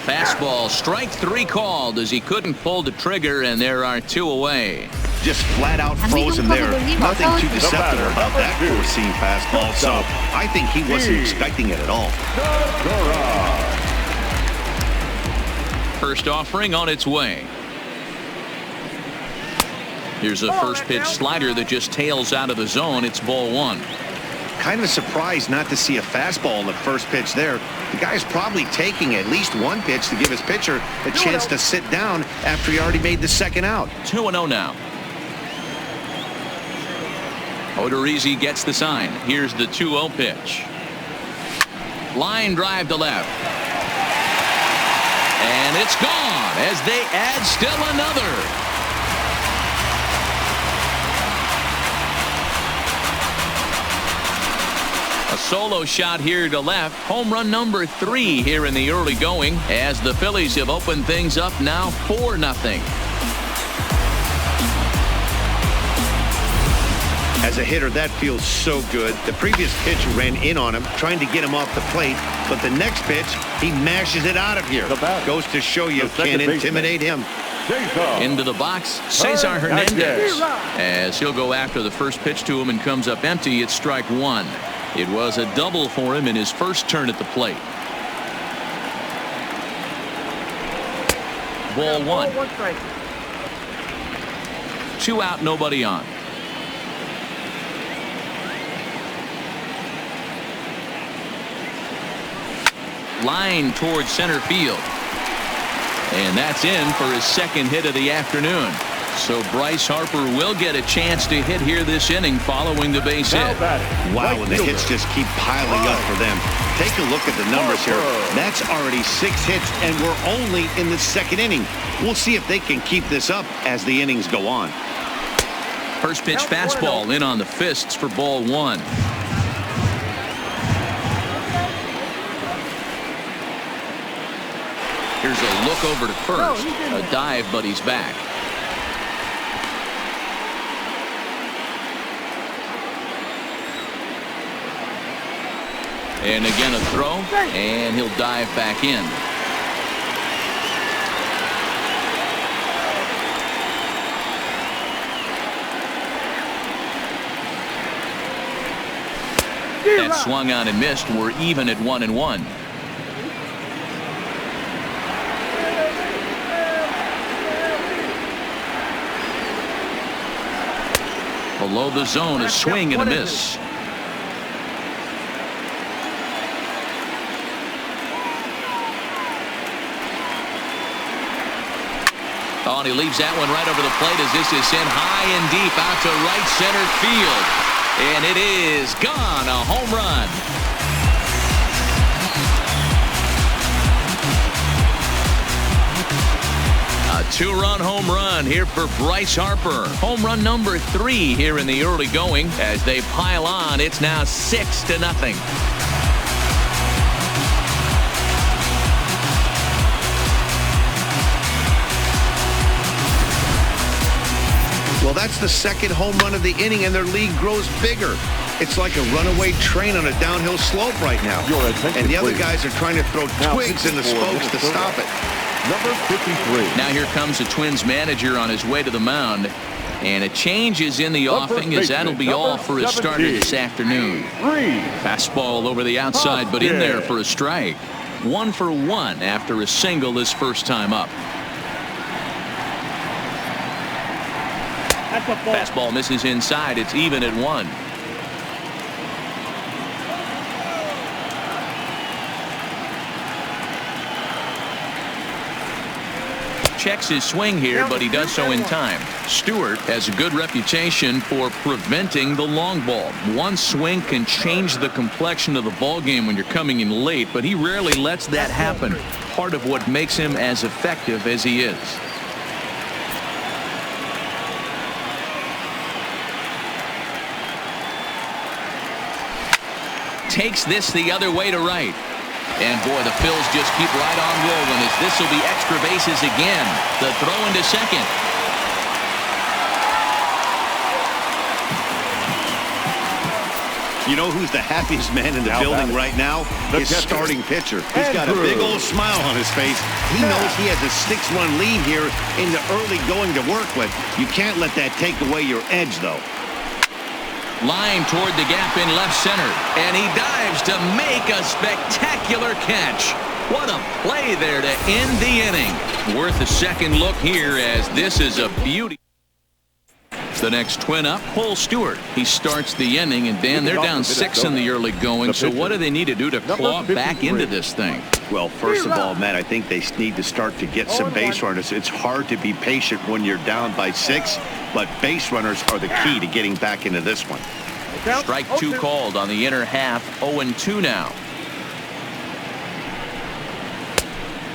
Fastball, strike 3 called as he couldn't pull the trigger, and there are 2 away. Just flat out frozen there. Nothing too deceptive about that four-seam fastball, so I think he wasn't expecting it at all. First offering on its way. Here's a first pitch slider that just tails out of the zone. It's ball 1. Kind of surprised not to see a fastball in the first pitch there. The guy's probably taking at least one pitch to give his pitcher a chance to sit down after he already made the second out. 2-0 now. Odorizzi gets the sign. Here's the 2-0 pitch. Line drive to left. And it's gone as they add still another. A solo shot here to left. Home run number 3 here in the early going as the Phillies have opened things up now 4-0. As a hitter, that feels so good. The previous pitch ran in on him, trying to get him off the plate. But the next pitch, he mashes it out of here. Goes to show you can't intimidate him. Into the box, Cesar Hernandez. As he'll go after the first pitch to him and comes up empty, it's strike 1. It was a double for him in his first turn at the plate. Ball 1. 2 out, nobody on. Line towards center field. And that's in for his second hit of the afternoon. So Bryce Harper will get a chance to hit here this inning following the base hit. Wow, and the hits just keep piling up for them. Take a look at the numbers here. That's already 6 hits, and we're only in the second inning. We'll see if they can keep this up as the innings go on. First pitch fastball in on the fists for ball 1. Here's a look over to first. A dive, but he's back. And again a throw, and he'll dive back in. That swung on and missed. We're even at 1-1. Below the zone, a swing and a miss. Oh, and he leaves that one right over the plate as this is sent high and deep out to right center field. And it is gone. A home run. A 2-run home run here for Bryce Harper. Home run number 3 here in the early going. As they pile on, it's now 6-0. Well, that's the second home run of the inning, and their lead grows bigger. It's like a runaway train on a downhill slope right now. And the other guys are trying to throw twigs in the spokes to stop it. Number 53. Now here comes the Twins manager on his way to the mound. And a change is in the offing as that'll be all for his starter this afternoon. Fastball over the outside, but in there for a strike. 1 for 1 after a single his first time up. Fastball misses inside. It's even at 1. Checks his swing here, but he does so in time. Stewart has a good reputation for preventing the long ball. One swing can change the complexion of the ball game when you're coming in late, but he rarely lets that happen. Part of what makes him as effective as he is. Takes this the other way to right. And boy, the Phils just keep right on rolling as this will be extra bases again. The throw into second. You know who's the happiest man in the building right now? His starting pitcher. He's got a big old smile on his face. He knows he has a 6-run lead here in the early going to work with. You can't let that take away your edge, though. Line toward the gap in left center, and he dives to make a spectacular catch. What a play there to end the inning. Worth a second look here, as this is a beauty. The next twin up, Cole Stewart. He starts the inning, and Dan, they're down 6 in the early going. So what do they need to do to claw back into this thing? Well, first of all, Matt, I think they need to start to get some base runners. It's hard to be patient when you're down by 6, but base runners are the key to getting back into this one. Strike 2 called on the inner half. 0-2 now.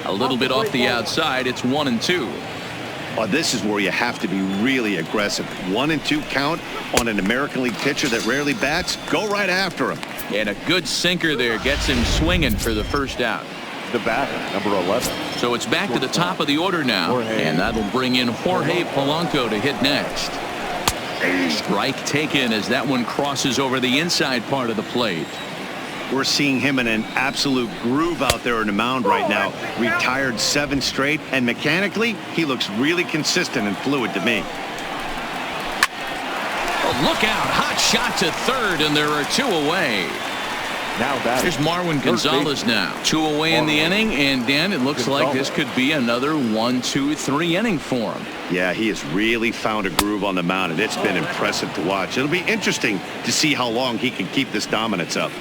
A little bit off the outside. It's 1-2. Well, this is where you have to be really aggressive. 1-2 count on an American League pitcher that rarely bats. Go right after him. And a good sinker there gets him swinging for the first out. The batter, number 11. So it's back to the top of the order now, and that'll bring in Jorge Polanco to hit next. Strike taken as that one crosses over the inside part of the plate. We're seeing him in an absolute groove out there in the mound right now. Retired 7 straight, and mechanically, he looks really consistent and fluid to me. Oh, look out. Hot shot to third, and there are 2 away. Now Here's Marwin Gonzalez now. 2 away in the inning, and Dan, it looks like this could be another 1-2-3 inning for him. Yeah, he has really found a groove on the mound, and it's been impressive to watch. It'll be interesting to see how long he can keep this dominance up.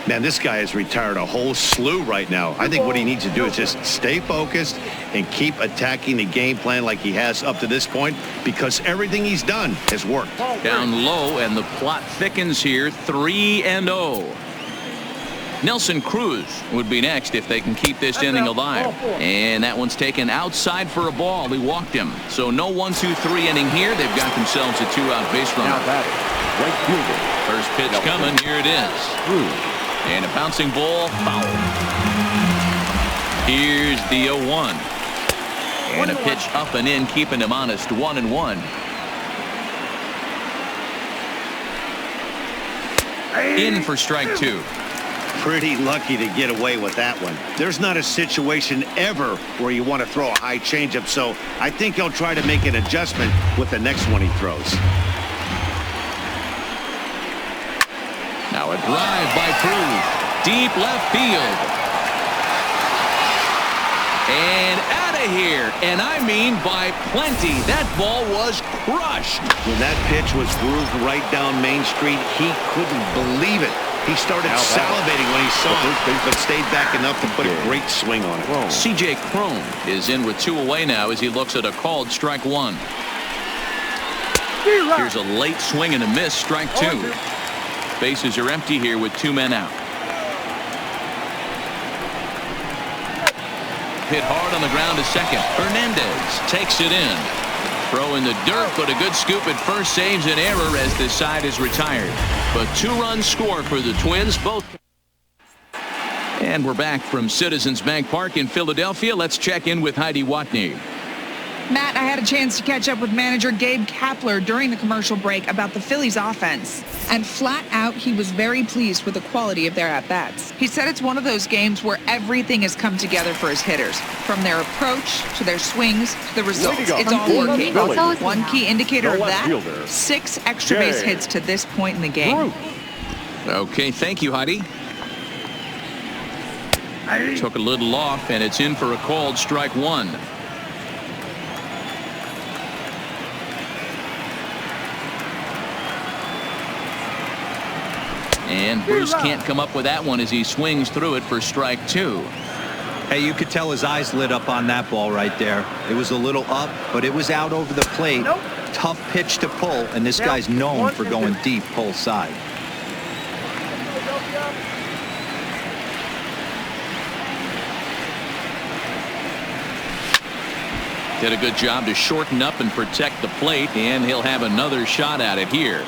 Man, this guy has retired a whole slew right now. I think what he needs to do is just stay focused and keep attacking the game plan like he has up to this point, because everything he's done has worked. Down low, and the plot thickens here. 3-0. Nelson Cruz would be next if they can keep this inning alive. And that one's taken outside for a ball. He walked him. So no 1-2-3 inning here. They've got themselves a 2-out base runner. Now batting, right fielder. First pitch coming. Here it is. And a bouncing ball, foul. Here's the 0-1. And a pitch up and in, keeping him honest. 1-1. In for strike 2. Pretty lucky to get away with that one. There's not a situation ever where you want to throw a high changeup, so I think he'll try to make an adjustment with the next one he throws. Now a drive by Cruz. Deep left field. And out of here. And I mean by plenty. That ball was crushed. When that pitch was grooved right down Main Street, he couldn't believe it. He started salivating when he saw it, but stayed back enough to put a great swing on it. C.J. Cron is in with 2 away now as he looks at a called strike 1. Here's a late swing and a miss, strike 2. Bases are empty here with 2 men out. Hit hard on the ground to second. Hernandez takes it in. Throw in the dirt, but a good scoop at first saves an error as this side is retired. But 2-run score for the Twins, both. And we're back from Citizens Bank Park in Philadelphia. Let's check in with Heidi Watney. Matt, I had a chance to catch up with manager Gabe Kapler during the commercial break about the Phillies offense. And flat out, he was very pleased with the quality of their at-bats. He said it's one of those games where everything has come together for his hitters. From their approach, to their swings, to the results. It's all working. One key indicator of that, 6 extra base hits to this point in the game. Okay, thank you, Heidi. Took a little off, and it's in for a called strike 1. And Bruce can't come up with that one as he swings through it for strike 2. Hey, you could tell his eyes lit up on that ball right there. It was a little up, but it was out over the plate. Tough pitch to pull, and this guy's known for going deep pull side. Did a good job to shorten up and protect the plate, and he'll have another shot at it here.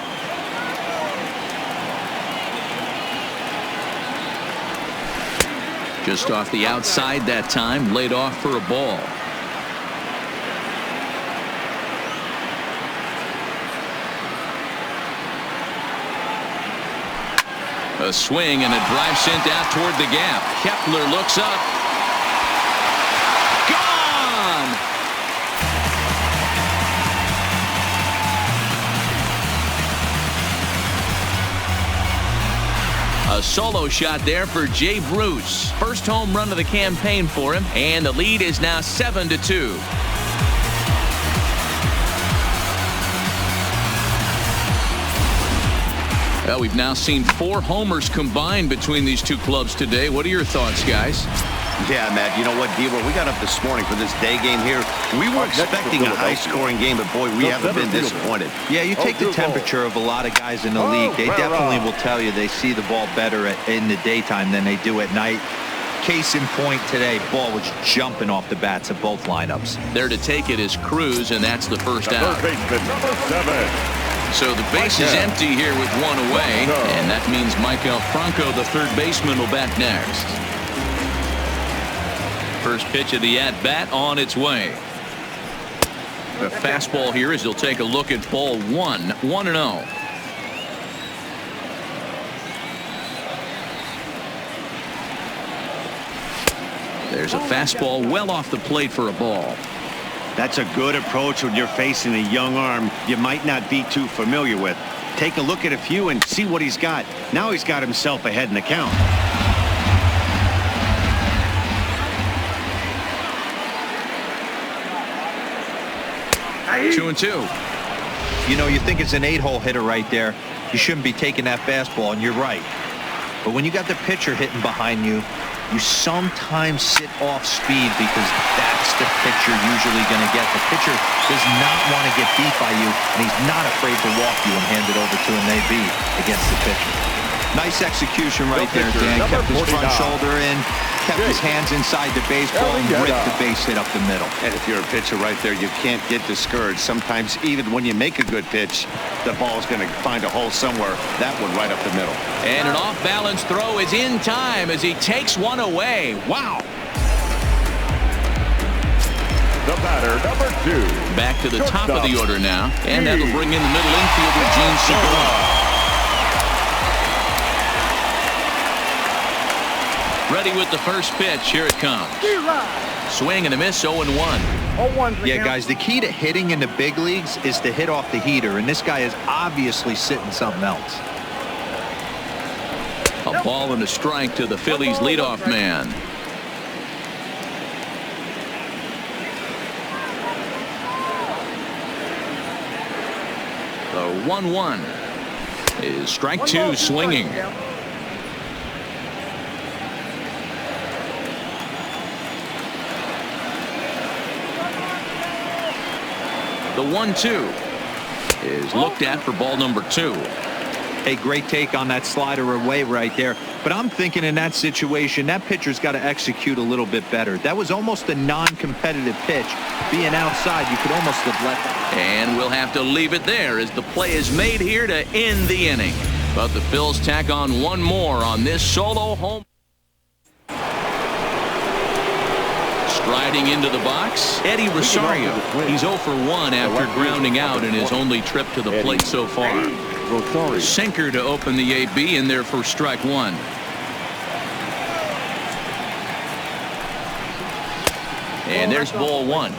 Just off the outside that time, laid off for a ball. A swing and a drive sent out toward the gap. Kepler looks up. Gone! A solo shot there for Jay Bruce. First home run of the campaign for him, and the lead is now 7-2. Well, we've now seen 4 homers combined between these two clubs today. What are your thoughts, guys? Yeah, Matt, you know what, Deaver? We got up this morning for this day game here. We were expecting a high-scoring game, but, boy, we haven't been disappointed. Yeah, you take the temperature of a lot of guys in the league. They definitely will tell you they see the ball better in the daytime than they do at night. Case in point today, ball was jumping off the bats of both lineups. There to take it is Cruz, and that's the first out. Number 7. So the base is empty here with 1 away, and that means Michael Franco, the third baseman, will bat next. First pitch of the at-bat on its way. A fastball here as he'll take a look at ball 1, 1-0. There's a fastball well off the plate for a ball. That's a good approach when you're facing a young arm you might not be too familiar with. Take a look at a few and see what he's got. Now he's got himself ahead in the count. 2-2. You know, you think it's an 8-hole hitter right there. You shouldn't be taking that fastball, and you're right. But when you got the pitcher hitting behind you, you sometimes sit off speed because that's the pitch you're usually going to get. The pitcher does not want to get beat by you, and he's not afraid to walk you and hand it over to an AB against the pitcher. Nice execution right there, Dan. Kept his front shoulder in, kept his hands inside the baseball, and ripped the base hit up the middle. And if you're a pitcher right there, you can't get discouraged. Sometimes even when you make a good pitch, the ball's going to find a hole somewhere. That one right up the middle. And an off-balance throw is in time as he takes one away. Wow. The batter, number 2. Back to the top of the order now, and that'll bring in the middle infielder, Gene Segura. Ready with the first pitch. Here it comes. Swing and a miss, 0-1. Yeah, guys, the key to hitting in the big leagues is to hit off the heater, and this guy is obviously sitting something else. A ball and a strike to the Phillies leadoff man. The 1-1 is strike 2 swinging. The 1-2 is looked at for ball number 2. A great take on that slider away right there. But I'm thinking in that situation, that pitcher's got to execute a little bit better. That was almost a non-competitive pitch. Being outside, you could almost have let that. And we'll have to leave it there as the play is made here to end the inning. But the Phils tack on one more on this solo home. Striding into the box, Eddie Rosario. He's 0 for 1 after grounding out in his only trip to the plate so far. Sinker to open the AB in there for strike 1. And there's ball 1.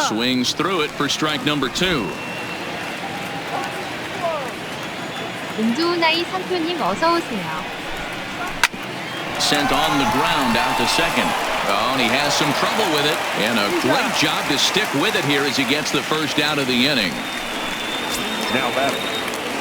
Swings through it for strike number 2. 운 좋은 아이 상표님 어서 오세요. Sent on the ground out to second. Oh, and he has some trouble with it. And a great job to stick with it here as he gets the first out of the inning. Now batting,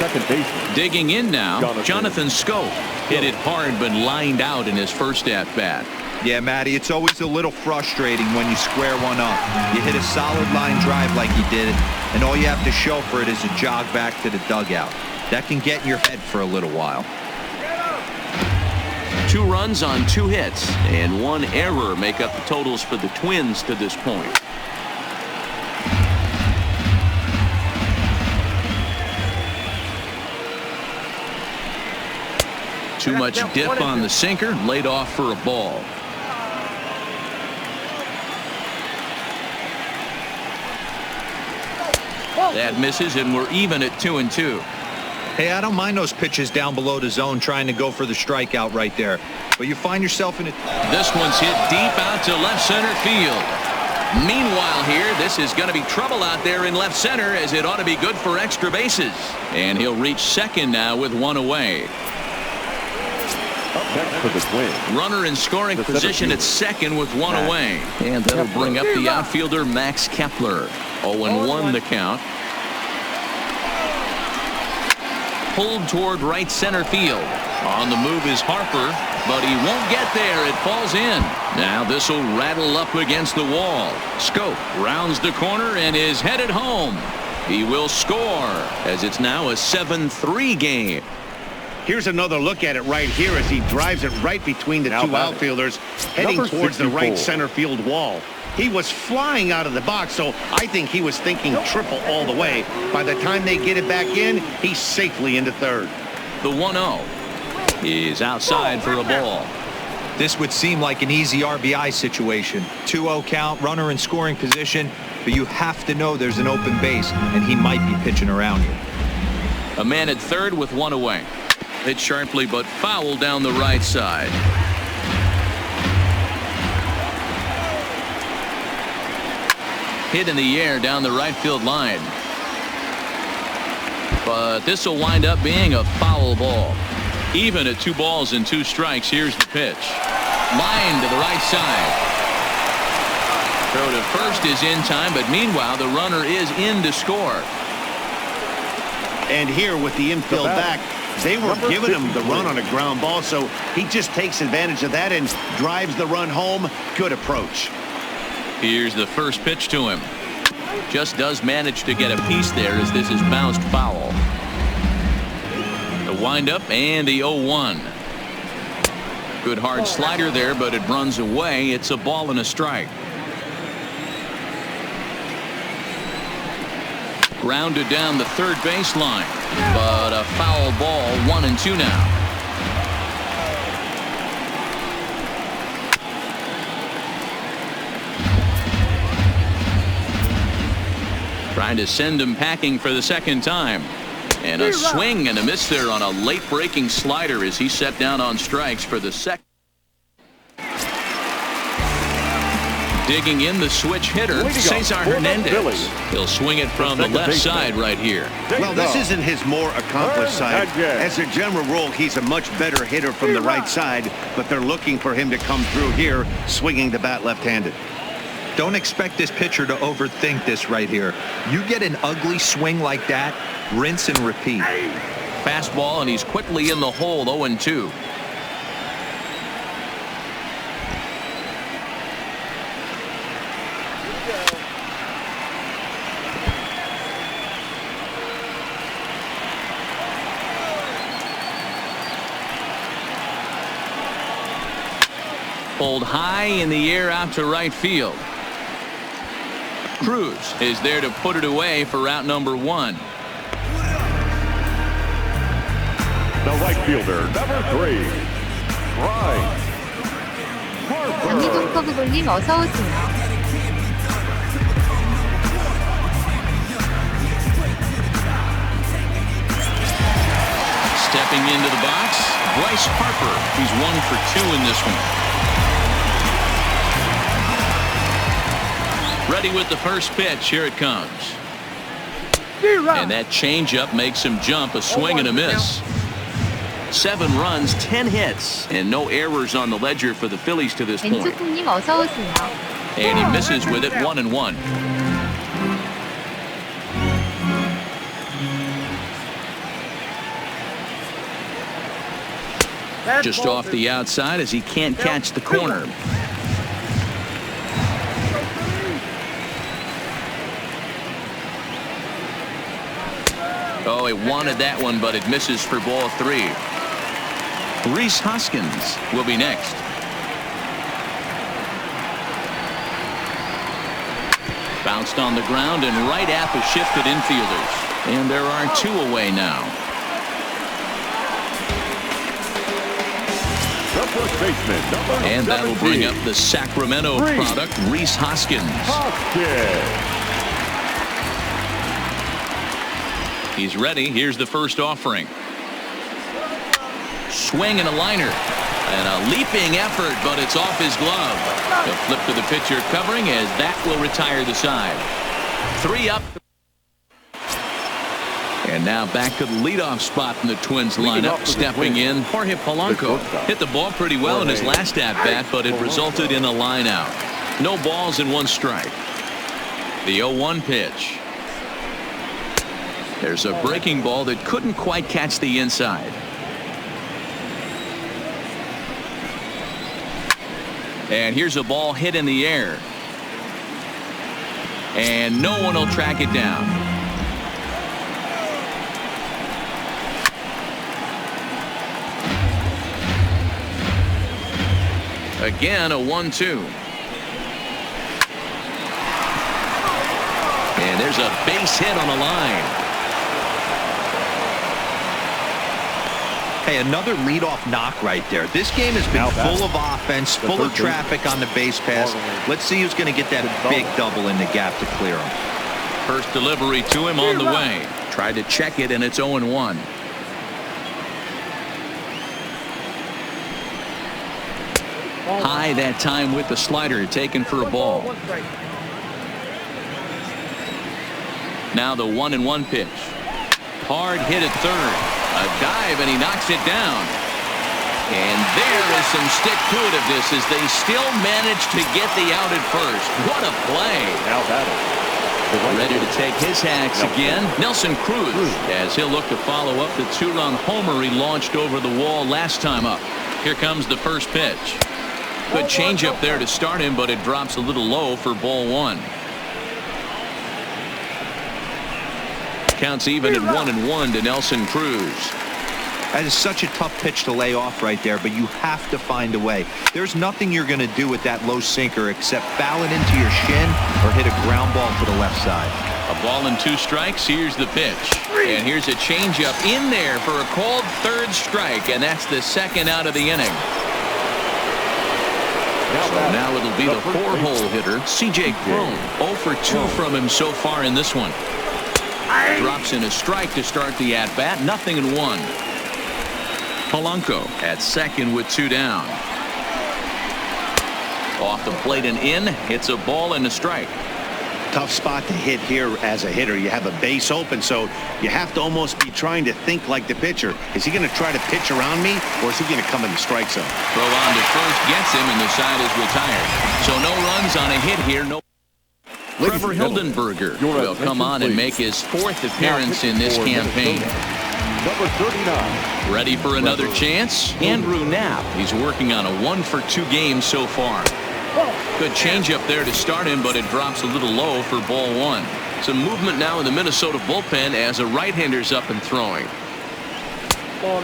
second baseman. Digging in now, Jonathan Scope. Hit it hard but lined out in his first at-bat. Yeah, Matty, it's always a little frustrating when you square one up. You hit a solid line drive like he did, and all you have to show for it is a jog back to the dugout. That can get in your head for a little while. 2 runs on 2 hits, and 1 error make up the totals for the Twins to this point. Too much dip on the sinker, laid off for a ball. That misses, and we're even at 2-2. Hey, I don't mind those pitches down below the zone trying to go for the strikeout right there. But you find yourself in a... This one's hit deep out to left center field. Meanwhile here, this is going to be trouble out there in left center, as it ought to be good for extra bases. And he'll reach second now with one away. Up next for the Twins. Runner in scoring position at second with one away. And that'll bring up the outfielder, Max Kepler. 0-1 the count. Pulled toward right center field. On the move is Harper, but he won't get there. It falls in. Now this will rattle up against the wall. Scope rounds the corner and is headed home. He will score, as it's now a 7-3 game. Here's another look at it right here as he drives it right between the two outfielders, heading towards the right center field wall. He was flying out of the box, so I think he was thinking triple all the way. By the time they get it back in, he's safely into third. The 1-0 is outside for a ball. This would seem like an easy RBI situation. 2-0 count, runner in scoring position, but you have to know there's an open base, and he might be pitching around you. A man at third with one away. Hit sharply, but foul down the right side. Hit in the air down the right field line. But this will wind up being a foul ball. Even at 2 balls and 2 strikes, here's the pitch. Line to the right side. Throw to first is in time, but meanwhile the runner is in to score. And here with the infield back, they were giving him the run on a ground ball, so he just takes advantage of that and drives the run home. Good approach. Here's the first pitch to him. Just does manage to get a piece there as this is bounced foul. The windup and the 0-1. Good hard slider there, but it runs away. It's a ball and a strike. Grounded down the third baseline, but a foul ball. 1-2 now. Trying to send him packing for the second time. And a swing and a miss there on a late breaking slider as he set down on strikes for the second. Digging in the switch hitter, Cesar Hernandez. He'll swing it from the left side right here. Well, this isn't his more accomplished side. As a general rule, he's a much better hitter from the right side, but they're looking for him to come through here, swinging the bat left-handed. Don't expect this pitcher to overthink this right here. You get an ugly swing like that, rinse and repeat. Fastball, and he's quickly in the hole. 0-2. Pulled high in the air out to right field. Cruz is there to put it away for out number 1. The right fielder, number 3, Bryce Harper. 강희동커브볼님 어서 오세요. Stepping into the box, Bryce Harper. He's 1 for 2 in this one. Ready with the first pitch. Here it comes. And that changeup makes him jump. A swing and a miss. 7 runs, 10 hits, and no errors on the ledger for the Phillies to this point. 벤투콩님 어서 오세요. And he misses with it. 1-1. Just off the outside as he can't catch the corner. Oh, he wanted that one, but it misses for ball 3. Rhys Hoskins will be next. Bounced on the ground and right at the shifted infielders. And there are 2 away now. The first baseman, number And that'll 17. bring up the Sacramento product, Rhys Hoskins. He's ready. Here's the first offering. Swing and a liner. And a leaping effort, but it's off his glove. The flip to the pitcher covering as that will retire the side. 3 up. And now back to the leadoff spot in the Twins lineup. Stepping in, Jorge Polanco. Hit the ball pretty well in his last at-bat, but it resulted in a line out. No balls and 1 strike. The 0-1 pitch. There's a breaking ball that couldn't quite catch the inside. And here's a ball hit in the air. And no one will track it down. Again, a 1-2. And there's a base hit on the line. Hey, another leadoff knock right there. This game has been full of offense, full of traffic on the base pass. Let's see who's going to get that big double in the gap to clear him. First delivery to him on the way. Tried to check it, and it's 0-1. High that time with the slider, taken for a ball. Now the 1-1 pitch. Hard hit at third. A dive, and he knocks it down. And there is some stick to it of this as they still manage to get the out at first. What a play. Now batting. Ready to take his hacks again. Nelson Cruz, as he'll look to follow up the 2-run homer he launched over the wall last time up. Here comes the first pitch. Good changeup there to start him, but it drops a little low for ball 1. Counts even at 1-1 to Nelson Cruz. That is such a tough pitch to lay off right there, but you have to find a way. There's nothing you're going to do with that low sinker except foul it into your shin or hit a ground ball to the left side. A ball and 2 strikes. Here's the pitch. And here's a changeup in there for a called 3rd strike, and that's the 2nd out of the inning. So now it'll be the 4-hole hitter, C.J. Cron. 0 for 2 from him so far in this one. Drops in a strike to start the at-bat. 0-1. Polanco at second with 2 down. Off the plate and in. It's a ball and a strike. Tough spot to hit here as a hitter. You have a base open, so you have to almost be trying to think like the pitcher. Is he going to try to pitch around me, or is he going to come in the strike zone? Throw on to first gets him, and the side is retired. So no runs on a hit here. No. Trevor Hildenberger will come on and make his 4th appearance in this campaign. Number 39. Ready for another chance? Andrew Knapp. He's working on a 1 for 2 game so far. Good changeup there to start him, but it drops a little low for ball 1. Some movement now in the Minnesota bullpen as a right-hander's up and throwing.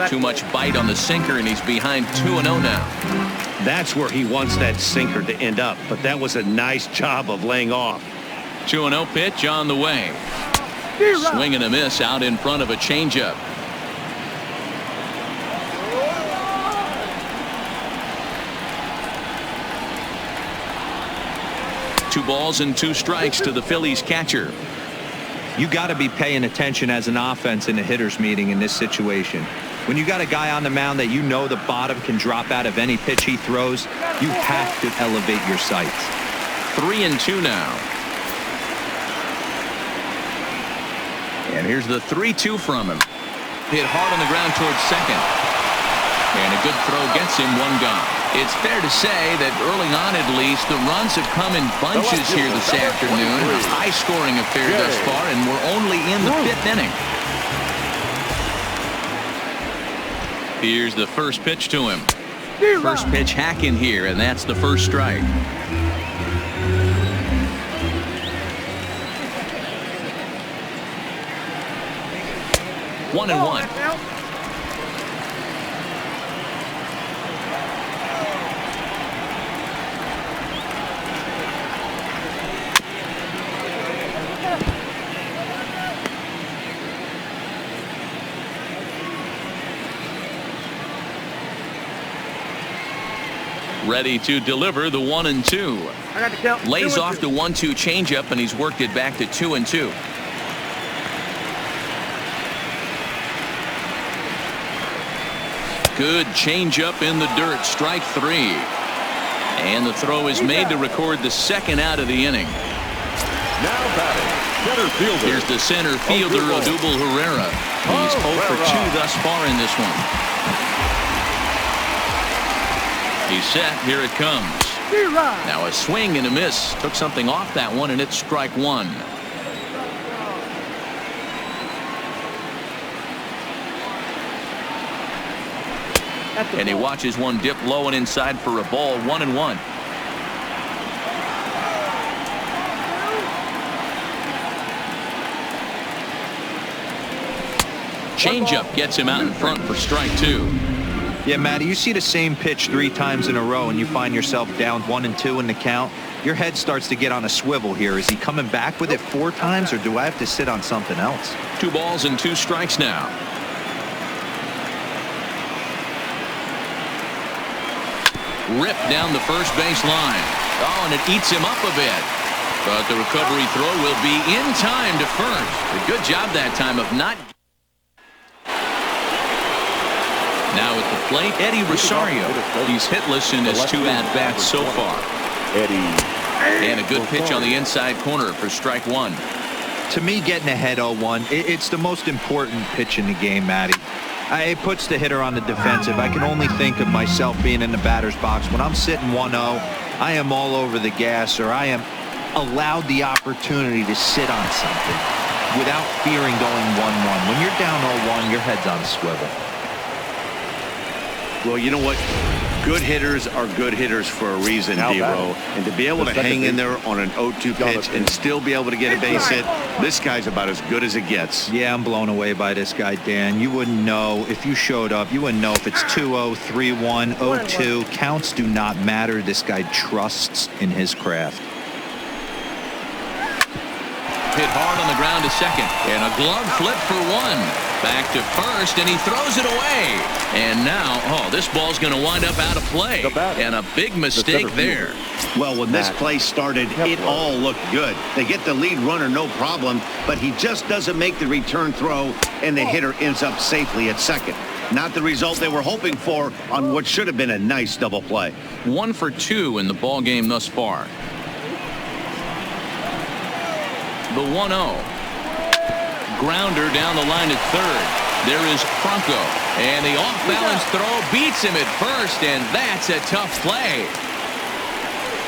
Too much bite on the sinker, and he's behind 2-0 now. That's where he wants that sinker to end up, but that was a nice job of laying off. 2-0 pitch on the way. Swing and a miss out in front of a changeup. Two balls and 2 strikes to the Phillies catcher. You got to be paying attention as an offense in a hitter's meeting in this situation. When you got a guy on the mound that you know the bottom can drop out of any pitch he throws, you have to elevate your sights. 3-2 now. And here's the 3-2 from him. Hit hard on the ground towards second. And a good throw gets him 1 gone. It's fair to say that early on, at least, the runs have come in bunches here this afternoon. A high-scoring affair thus far, and we're only in the 5th inning. Here's the first pitch to him. First pitch hacking here, and that's the first strike. One and one. Ready to deliver the 1-2. Lays off the 1-2 changeup, and he's worked it back to 2-2. Good changeup in the dirt. Strike 3. And the throw is made to record the second out of the inning. Now batting, center fielder. Here's the center fielder, Odubel Herrera. He's 0 for 2 thus far in this one. He's set. Here it comes. Now a swing and a miss. Took something off that one, and it's strike 1. And he watches one dip low and inside for a ball. 1-1. Changeup gets him out in front for strike 2. Yeah, Matty, you see the same pitch 3 times in a row and you find yourself down 1-2 in the count. Your head starts to get on a swivel here. Is he coming back with it 4 times, or do I have to sit on something else? 2 balls and 2 strikes now. Ripped down the first base line. Oh, and it eats him up a bit. But the recovery throw will be in time to first. A good job that time of not. Now at the plate, Eddie Rosario. He's hitless in his 2 at-bats so far. And a good pitch on the inside corner for strike 1. To me, getting ahead 0-1, it's the most important pitch in the game, Matty. It puts the hitter on the defensive. I can only think of myself being in the batter's box. When I'm sitting 1-0, I am all over the gas, or I am allowed the opportunity to sit on something without fearing going 1-1. When you're down 0-1, your head's on a swivel. Well, you know what? Good hitters are good hitters for a reason, D-Row. And to be able to hang in there on an 0-2 pitch and still be able to get a base hit, this guy's about as good as it gets. Yeah, I'm blown away by this guy, Dan. You wouldn't know if you showed up. You wouldn't know if it's 2-0, 3-1, 0-2. Counts do not matter. This guy trusts in his craft. Hit hard on the ground to second, and a glove flip for 1. Back to first, and he throws it away. And now, this ball's going to wind up out of play. And a big mistake there. Well, when this play started, it all looked good. They get the lead runner, no problem, but he just doesn't make the return throw, and the hitter ends up safely at second. Not the result they were hoping for on what should have been a nice double play. 1 for 2 in the ball game thus far. The 1-0. Grounder down the line at third. There is Franco, and the off-balance throw beats him at first, and that's a tough play.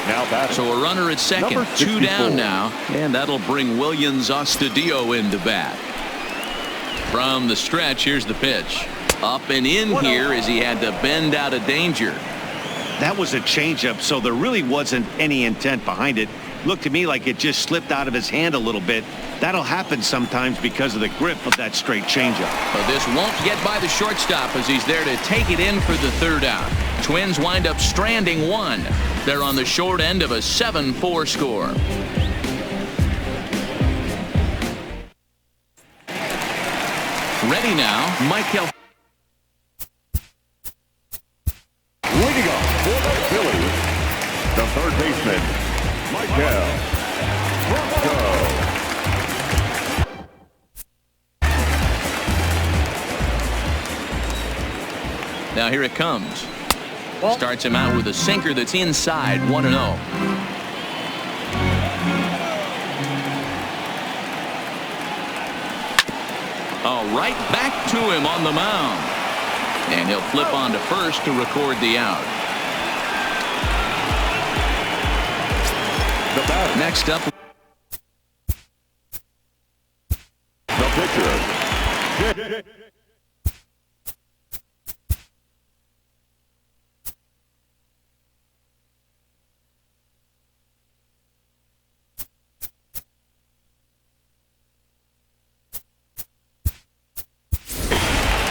Now batting. So a runner at second, 2 down now, and that'll bring Williams Astudillo into bat. From the stretch, here's the pitch. Up and in here as he had to bend out of danger. That was a changeup, so there really wasn't any intent behind it. Looked to me like it just slipped out of his hand a little bit. That'll happen sometimes because of the grip of that straight changeup. But this won't get by the shortstop as he's there to take it in for the 3rd out. Twins wind up stranding 1. They're on the short end of a 7-4 score. Ready now, Michael. Leading off for the Phillies, the 3rd baseman, Michael. Now here it comes. Starts him out with a sinker that's inside. 1-0. Right back to him on the mound. And he'll flip on to first to record the out. Next up, the pitcher.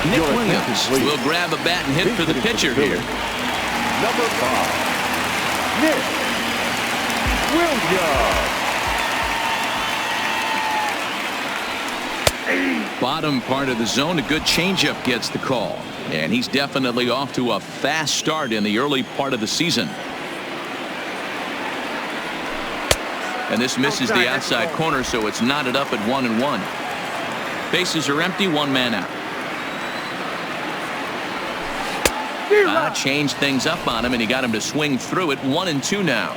Nick Williams will grab a bat and hit for the pitcher here. Number 5, Nick Williams. Bottom part of the zone, a good changeup gets the call. And he's definitely off to a fast start in the early part of the season. And this misses the outside corner, so it's knotted up at 1-1. Bases are empty, 1 man out. Changed things up on him, and he got him to swing through it. 1-2 now.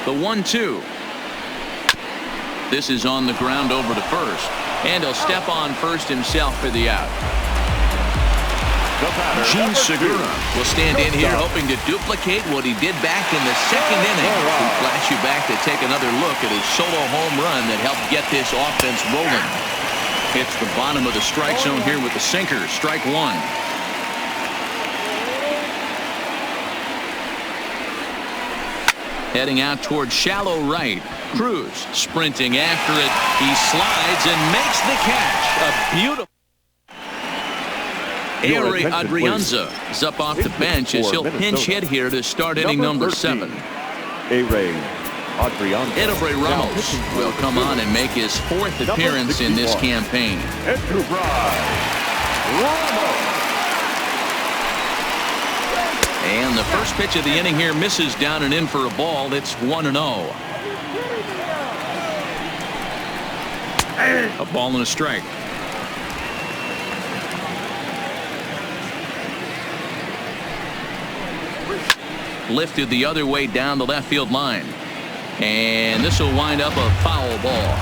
The 1-2. This is on the ground over to first, and he'll step on first himself for the out. Gene Segura will stand in here hoping to duplicate what he did back in the second inning. We'll flash you back to take another look at his solo home run that helped get this offense rolling. Hits the bottom of the strike zone here with the sinker. Strike one. Heading out toward shallow right. Cruz sprinting after it. He slides and makes the catch. A beautiful. Ari Adrianza is up off the bench as he'll pinch hit here to start inning number 7. Ari Adrianza. Edelbray Ramos will come on and make his 4th appearance in this campaign. And the first pitch of the inning here misses down and in for a ball. It's 1-0. A ball and a strike. Lifted the other way down the left field line. And this will wind up a foul ball.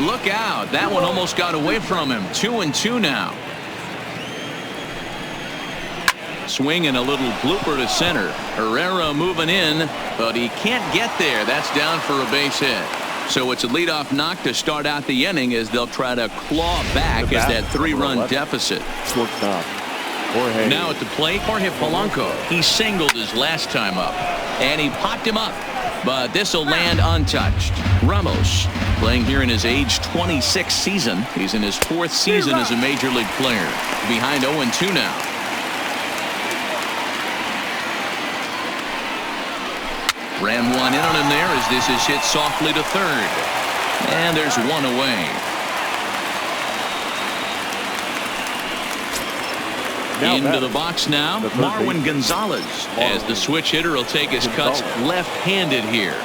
Look out. That one almost got away from him. 2-2 now. Swing and a little blooper to center. Herrera moving in, but he can't get there. That's down for a base hit. So it's a leadoff knock to start out the inning as they'll try to claw back as that 3-run deficit. Shortstop. Now at the plate, Jorge Polanco. He singled his last time up, and he popped him up, but this will land untouched. Ramos playing here in his age 26 season. He's in his 4th season as a major league player. Behind 0-2 now. Ran one in on him there as this is hit softly to third. And there's one away. Into the box now, Marwin Gonzalez, as the switch hitter will take his cuts left-handed here.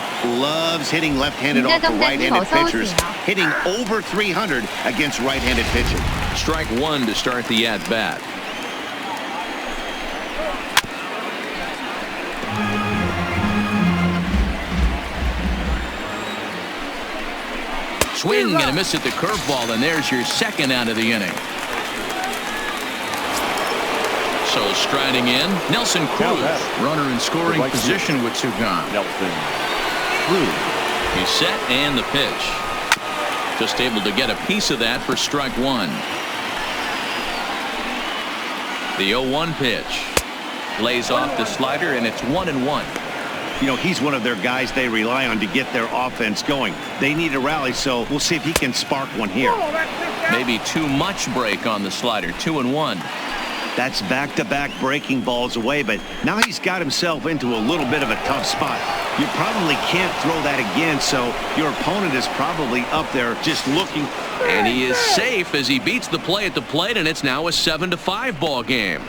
Loves hitting left-handed off the right-handed pitchers. Hitting over 300 against right-handed pitching. Strike one to start the at-bat. Swing and a miss at the curveball, and there's your second out of the inning. So striding in, Nelson Cruz, runner in scoring position with 2 gone. Nelson Cruz. He's set and the pitch. Just able to get a piece of that for strike one. The 0-1 pitch. Lays off the slider, and it's 1-1. You know, he's one of their guys they rely on to get their offense going. They need a rally, so we'll see if he can spark one here. Maybe too much break on the slider. 2-1. That's back-to-back breaking balls away, but now he's got himself into a little bit of a tough spot. You probably can't throw that again, so your opponent is probably up there just looking. And he is safe as he beats the play at the plate, and it's now a 7-5 ball game.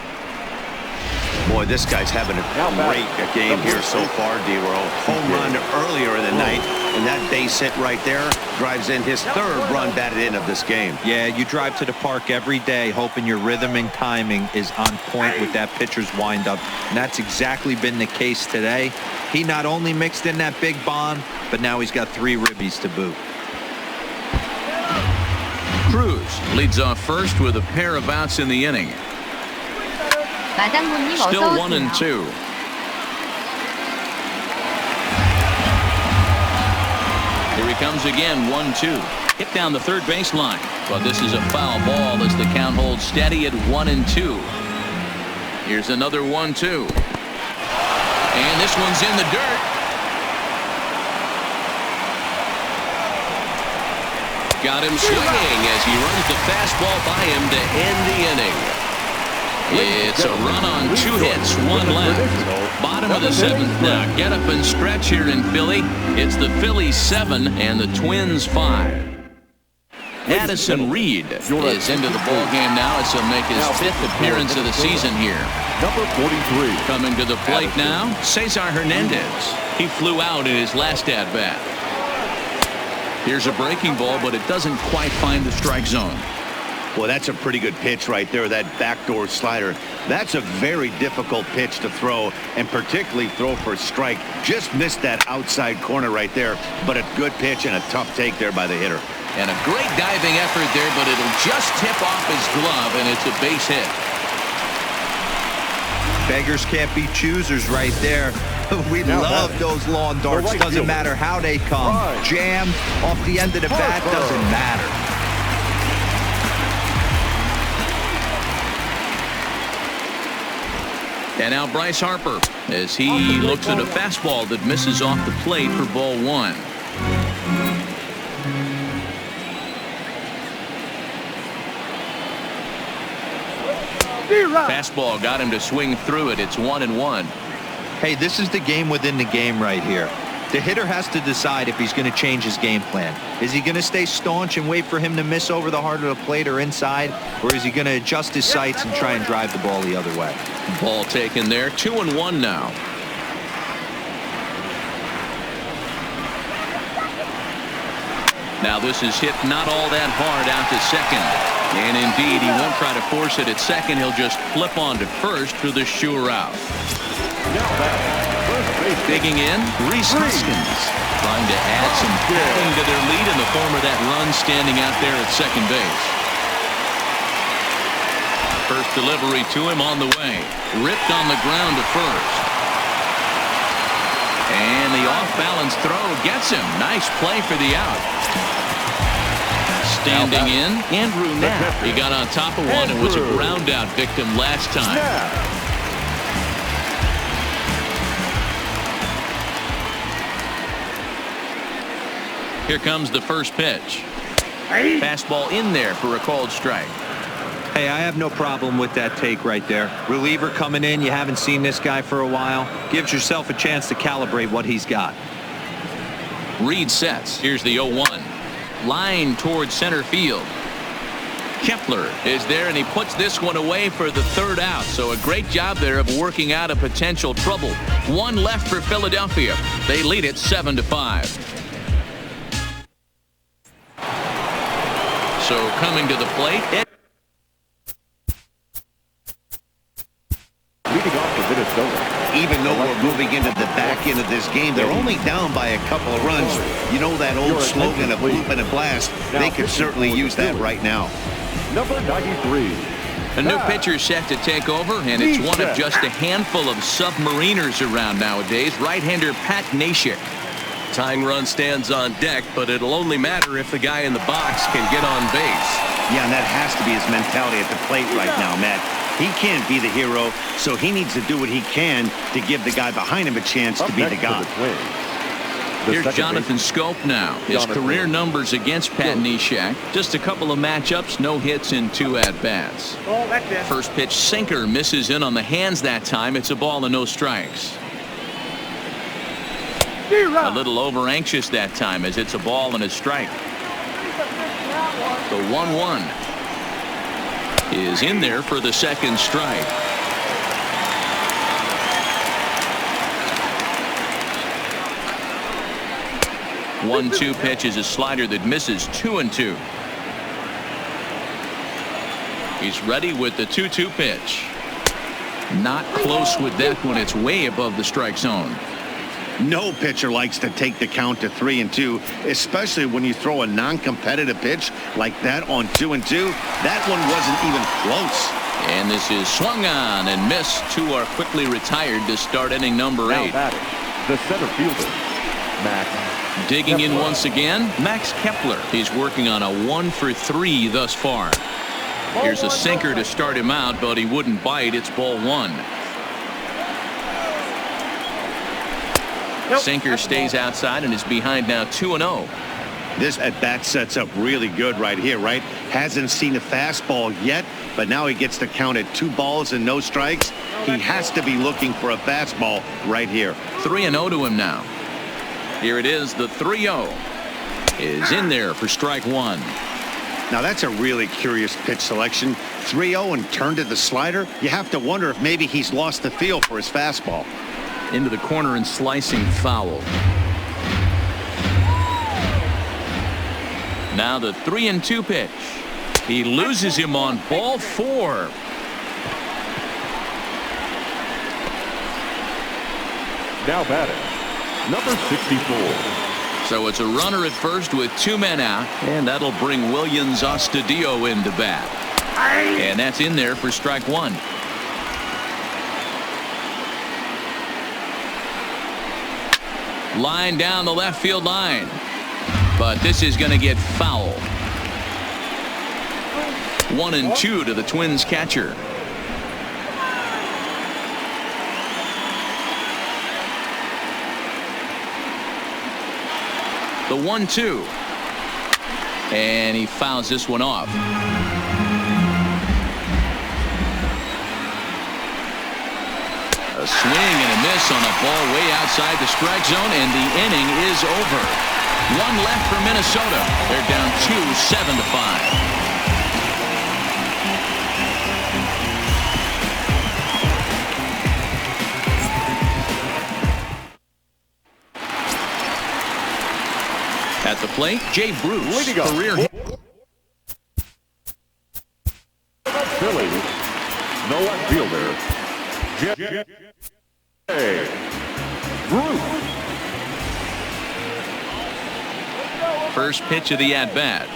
Boy, this guy's having a great game here so far, D-Roll. Home run earlier in the night, and that base hit right there drives in his 3rd run batted in of this game. Yeah, you drive to the park every day hoping your rhythm and timing is on point with that pitcher's windup, and that's exactly been the case today. He not only mixed in that big bomb, but now he's got 3 ribbies to boot. Cruz leads off first with a pair of outs in the inning. Still 1-2. Here he comes again, 1-2. Hit down the third baseline, but this is a foul ball as the count holds steady at 1-2. Here's another 1-2. And this one's in the dirt. Got him swinging as he runs the fastball by him to end the inning. It's a run on 2 hits, 1 left. Bottom of the 7th now. Get up and stretch here in Philly. It's the Phillies 7 and the Twins 5. Addison Reed is into the ball game now as he'll make his 5th appearance of the season here. Number 43. Coming to the plate now, Cesar Hernandez. He flew out in his last at-bat. Here's a breaking ball, but it doesn't quite find the strike zone. Well, that's a pretty good pitch right there, that backdoor slider. That's a very difficult pitch to throw, and particularly throw for a strike. Just missed that outside corner right there, but a good pitch and a tough take there by the hitter. And a great diving effort there, but it'll just tip off his glove, and it's a base hit. Beggars can't be choosers right there. We love those lawn darts. Doesn't matter how they come. Jammed off the end of the bat, doesn't matter. And now Bryce Harper as he looks at a fastball that misses off the plate for ball 1. Fastball got him to swing through it. It's 1-1. Hey, this is the game within the game right here. The hitter has to decide if he's going to change his game plan. Is he going to stay staunch and wait for him to miss over the heart of the plate or inside? Or is he going to adjust his sights and try and drive the ball the other way? Ball taken there. 2-1 now. Now this is hit not all that hard out to second. And indeed, he won't try to force it at second. He'll just flip on to first for the sure out. Digging in, Reese Hoskins trying to add some padding to their lead in the form of that run standing out there at second base. First delivery to him on the way. Ripped on the ground to first. And the off-balance throw gets him. Nice play for the out. Standing in, Andrew Knapp. He got on top of one and was a ground out victim last time. Here comes the first pitch. Fastball in there for a called strike. Hey, I have no problem with that take right there. Reliever coming in. You haven't seen this guy for a while. Gives yourself a chance to calibrate what he's got. Reed sets. Here's the 0-1. Line towards center field. Kepler is there, and he puts this one away for the third out. So a great job there of working out a potential trouble. One left for Philadelphia. They lead it 7-5. So coming to the plate. Leading off for Minnesota. Even though we're moving into the back end of this game, they're only down by a couple of runs. You know that old slogan of whoop and a blast? They could certainly use that right now. Number 93. A new pitcher set to take over, and it's one of just a handful of submariners around nowadays. Right-hander Pat Neshek. Tying run stands on deck, but it'll only matter if the guy in the box can get on base. Yeah, and that has to be his mentality at the plate right now, Matt. He can't be the hero, so he needs to do what he can to give the guy behind him a chance to be the guy. Here's Jonathan Scope now. His career numbers against Pat Neshek. Just a couple of matchups, no hits in 2 at-bats. First pitch sinker misses in on the hands that time. It's a ball and no strikes. A little over anxious that time as it's a ball and a strike. The 1-1 is in there for the second strike. One-two pitch is a slider that misses 2-2. He's ready with the 2-2 pitch. Not close with that one. It's way above the strike zone. No pitcher likes to take the count to 3-2, especially when you throw a non-competitive pitch like that on 2-2. That one wasn't even close. And this is swung on and missed. 2 are quickly retired to start inning number 8. The center fielder, Max. Digging in once again, Max Kepler. He's working on a 1-for-3 thus far. Here's a sinker to start him out, but he wouldn't bite. It's ball 1. Sinker stays outside and is behind now 2-0. This at-bat sets up really good right here, right? Hasn't seen a fastball yet, but now he gets to count at 2 balls and no strikes. He has to be looking for a fastball right here. 3-0 to him now. Here it is. The 3-0 is in there for strike 1. Now, that's a really curious pitch selection. 3-0 and turned to the slider. You have to wonder if maybe he's lost the feel for his fastball. Into the corner and slicing foul. Now the 3-2 pitch. He loses him on ball 4. Now batting, number 64. So it's a runner at first with 2 men out, and that'll bring Williams Astudillo into bat. And that's in there for strike 1. Line down the left field line, but this is going to get foul. 1-2 to the Twins catcher. The 1-2, and he fouls this one off. A swing and a miss on a ball way outside the strike zone, and the inning is over. 1 left for Minnesota. They're down 2, 7-5. At the plate, Jay Bruce, career hit. Phillies, no outfielder, Jay Bruce. First pitch of the at-bat.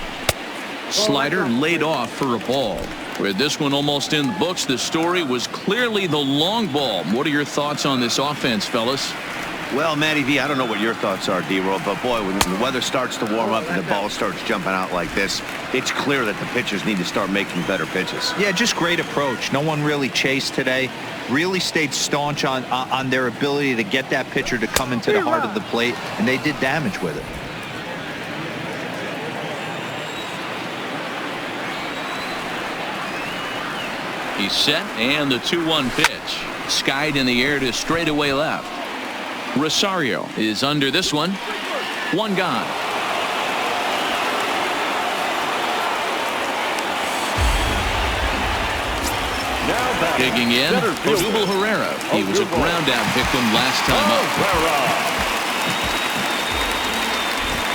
Slider laid off for a ball. With this one almost in the books, the story was clearly the long ball. What are your thoughts on this offense, fellas? Well, Matty V, I don't know what your thoughts are, D-Roll, but boy, when the weather starts to warm up and the ball starts jumping out like this, it's clear that the pitchers need to start making better pitches. Yeah, just great approach. No one really chased today. Really stayed staunch on their ability to get that pitcher to come into the heart of the plate, and they did damage with it. He's set, and the 2-1 pitch. Skied in the air to straightaway left. Rosario is under this one. 1 gone. Digging in, Odubel Herrera. He was a ground out victim last time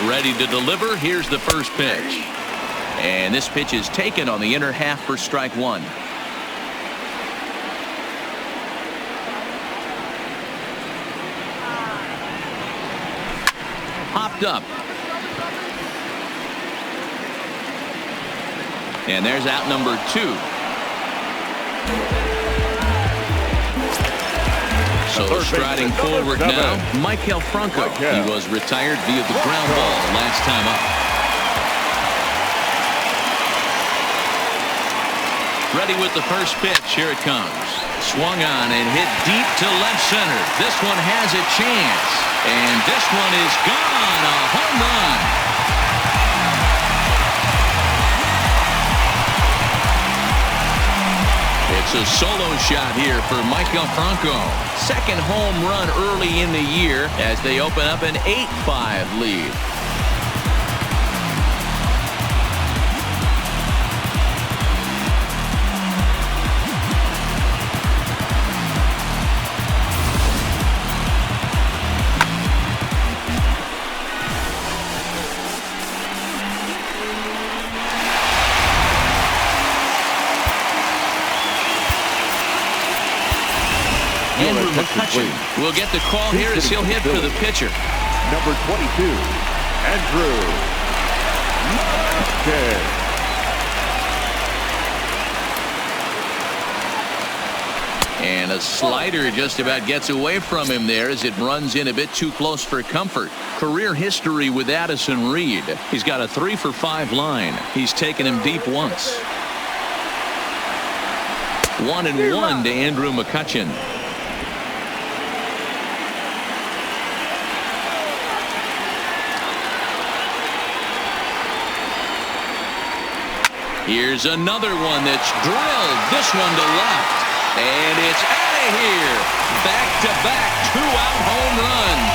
up. Ready to deliver. Here's the first pitch. And this pitch is taken on the inner half for strike 1. Hopped up. And there's out number 2. So striding forward now, Maikel Franco. He was retired via the ground ball last time up. Ready with the first pitch. Here it comes. Swung on and hit deep to left center. This one has a chance. And this one is gone. A home run. It's a solo shot here for Maikel Franco. Second home run early in the year as they open up an 8-5 lead. McCutchen will get the call here as he'll hit for the pitcher. Number 22, Andrew McCutchen. And a slider just about gets away from him there as it runs in a bit too close for comfort. Career history with Addison Reed. He's got a 3-for-5 line. He's taken him deep once. 1-1 to Andrew McCutchen. Here's another one that's drilled. This one to left. And it's out of here. Back-to-back 2-out home runs.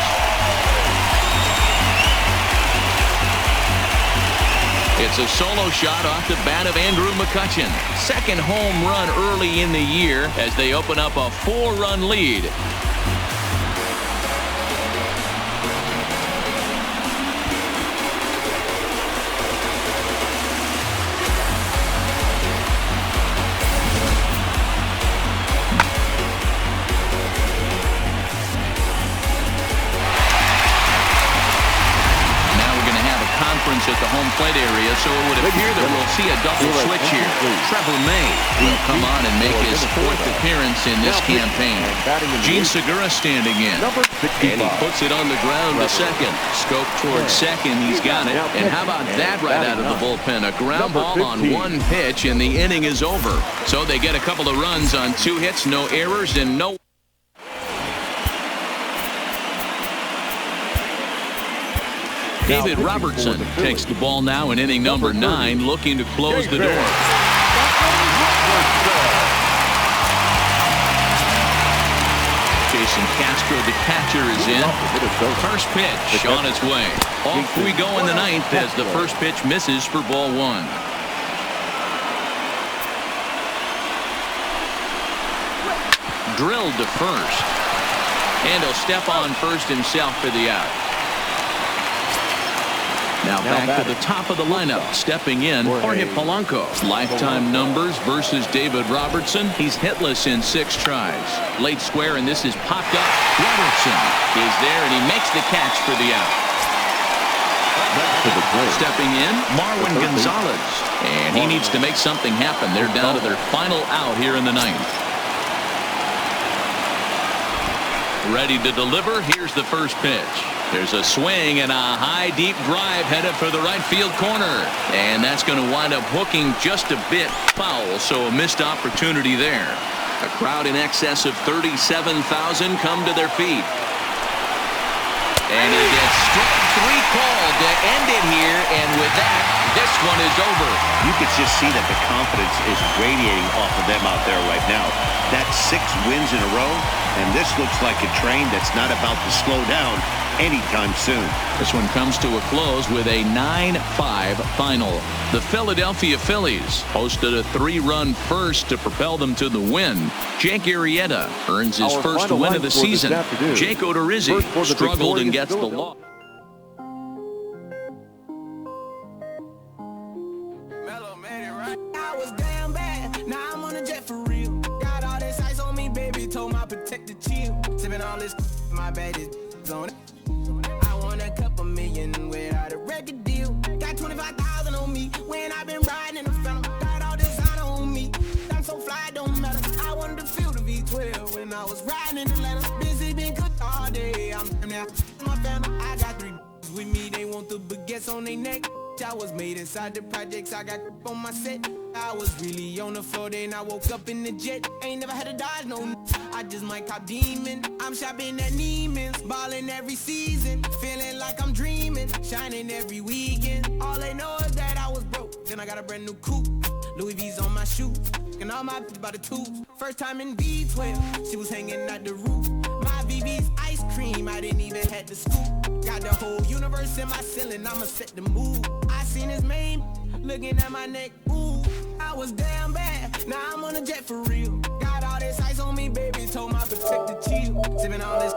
It's a solo shot off the bat of Andrew McCutchen. Second home run early in the year as they open up a 4-run lead. At the home plate area, so it would appear that we'll see a double switch here. Trevor May will come on and make his 4th appearance in this campaign. Gene Segura standing in, and he puts it on the ground to second. Scope towards second, he's got it. And how about that right out of the bullpen? A ground ball on 1 pitch, and the inning is over. So they get a couple of runs on 2 hits, no errors, and no... David Robertson takes the ball now in inning number 9, looking to close the door. Jason Castro, the catcher, is in. First pitch on its way. Off we go in the 9th as the first pitch misses for ball 1. Drilled to first. And he'll step on first himself for the out. Now back to the top of the lineup, stepping in, Jorge Polanco. Lifetime numbers versus David Robertson. He's hitless in 6 tries. Late square, and this is popped up. Robertson is there, and he makes the catch for the out. Stepping in, Marwin Gonzalez. And he needs to make something happen. They're down to their final out here in the 9th. Ready to deliver. Here's the first pitch. There's a swing and a high, deep drive headed for the right field corner. And that's going to wind up hooking just a bit foul, so a missed opportunity there. A crowd in excess of 37,000 come to their feet. And he gets strike 3 called to end it here, and with that, this one is over. You could just see that the confidence is radiating off of them out there right now. That's 6 wins in a row, and this looks like a train that's not about to slow down anytime soon. This one comes to a close with a 9-5 final. The Philadelphia Phillies hosted a 3-run first to propel them to the win. Jake Arrieta earns his first win of the season. Jake Odorizzi struggled and gets the loss. I was damn bad. Now I'm on a jet for real. Got all this ice on me, baby. Told my protector chill. Sipping all this, my bad is on it. I want a couple million without a record deal. Got 25,000 on me when I've been riding in the phantom. Got all this honor on me. I'm so fly, don't matter. I wanted to feel the V12 when I was riding in Atlanta. Busy been cooked all day. I'm now my family. I got 3 with me. They want the baguettes on their neck. I was made inside the projects, I got on my set. I was really on the floor, then I woke up in the jet. Ain't never had a dodge, no. I just might cop demon. I'm shopping at Neiman's, balling every season. Feeling like I'm dreaming, shining every weekend. All they know is that I was broke, then I got a brand new coupe. Louis V's on my shoe, and all my by the tubes. First time in B12, she was hanging at the roof. My BB's ice cream, I didn't even have to scoop. Got the whole universe in my ceiling, I'ma set the mood. I seen his mane, looking at my neck, ooh. I was damn bad, now I'm on a jet for real. Got all this ice on me, baby, told my protector chill. Sipping all this